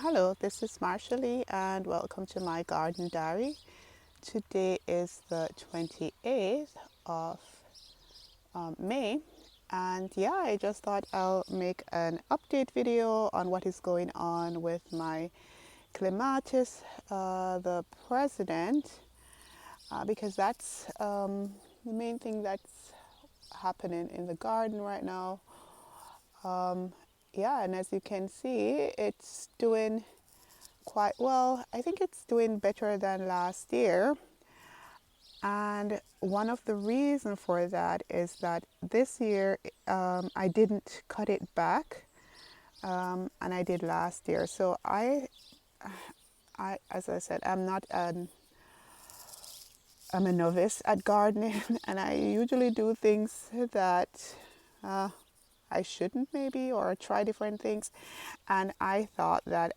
Hello, this is Marshallie and welcome to my garden diary. Today is the 28th of May, and yeah, I just thought I'll make an update video on what is going on with my Climatis, the president, because that's the main thing that's happening in the garden right now. Yeah, and as you can see, it's doing quite well. I think it's doing better than last year. And one of the reasons for that is that this year I didn't cut it back, and I did last year. So as I said, I'm a novice at gardening, and I usually do things that uh, I shouldn't maybe, or try different things. And I thought that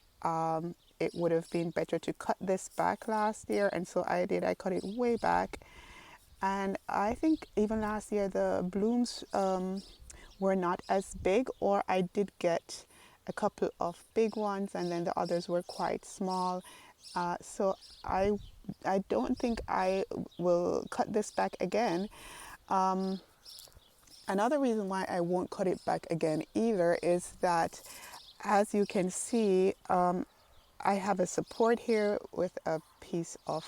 it would have been better to cut this back last year, and so I did. I cut it way back, and I think even last year the blooms were not as big, or I did get a couple of big ones, and then the others were quite small. So I don't think I will cut this back again. Another reason why I won't cut it back again either is that, as you can see, I have a support here with a piece of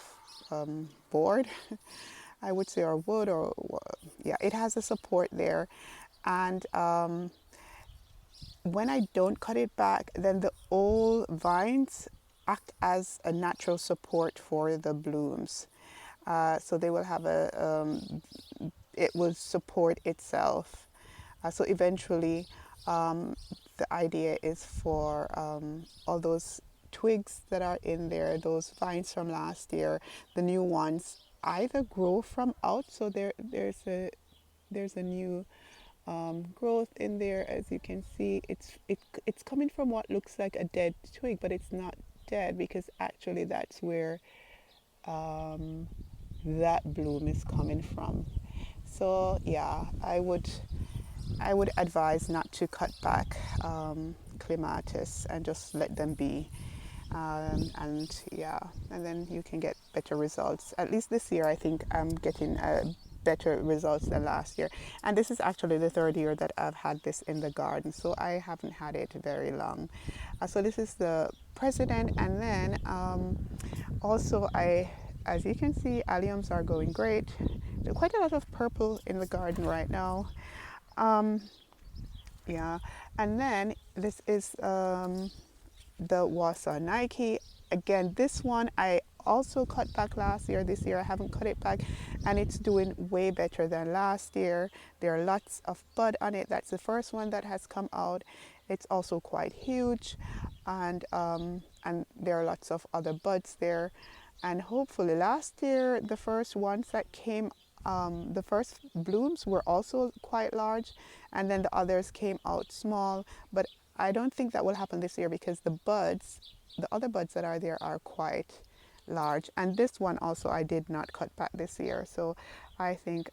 board, I would say, or wood, or yeah, it has a support there. And when I don't cut it back, then the old vines act as a natural support for the blooms. So they will have it will support itself. So eventually, the idea is for all those twigs that are in there, those vines from last year, the new ones either grow from out. So there's a new growth in there. As you can see, it's coming from what looks like a dead twig, but it's not dead, because actually that's where that bloom is coming from. So yeah, I would advise not to cut back Climatis and just let them be. And yeah, and then you can get better results. At least this year, I think I'm getting better results than last year. And this is actually the third year that I've had this in the garden, so I haven't had it very long. So this is the president, and then also as you can see, alliums are going great. There's quite a lot of purple in the garden right now. Yeah, and then this is the Warsaw Nike. Again, this one I also cut back last year. This year I haven't cut it back, and it's doing way better than last year. There are lots of bud on it. That's the first one that has come out. It's also quite huge, and there are lots of other buds there. And hopefully, last year the first ones that came, the first blooms were also quite large, and then the others came out small. But I don't think that will happen this year, because the other buds that are there are quite large. And this one also I did not cut back this year. So I think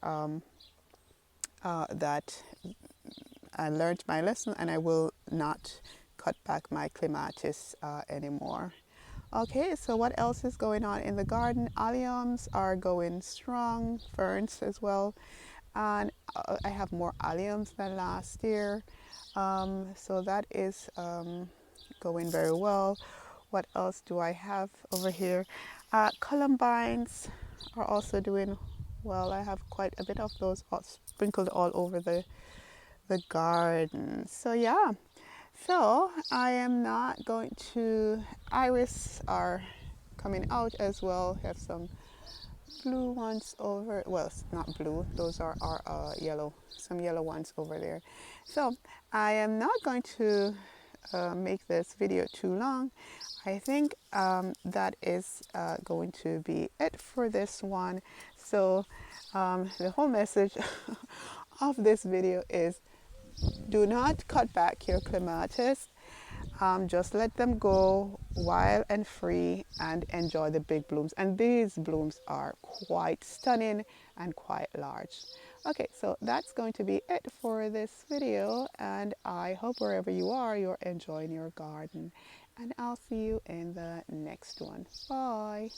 that I learned my lesson, and I will not cut back my Climatis anymore. Okay, so what else is going on in the garden? Alliums are going strong, ferns as well. And I have more alliums than last year. So that is going very well. What else do I have over here? Columbines are also doing well. I have quite a bit of those sprinkled all over the garden. So yeah, so I am not going to, iris are coming out as well. Have some blue ones over, well, it's not blue, those are yellow, some yellow ones over there. So I am not going to make this video too long. I think that is going to be it for this one. So the whole message of this video is, do not cut back your Climatis. Just let them go wild and free and enjoy the big blooms. And these blooms are quite stunning and quite large. Okay, so that's going to be it for this video, and I hope wherever you are, you're enjoying your garden. And I'll see you in the next one. Bye.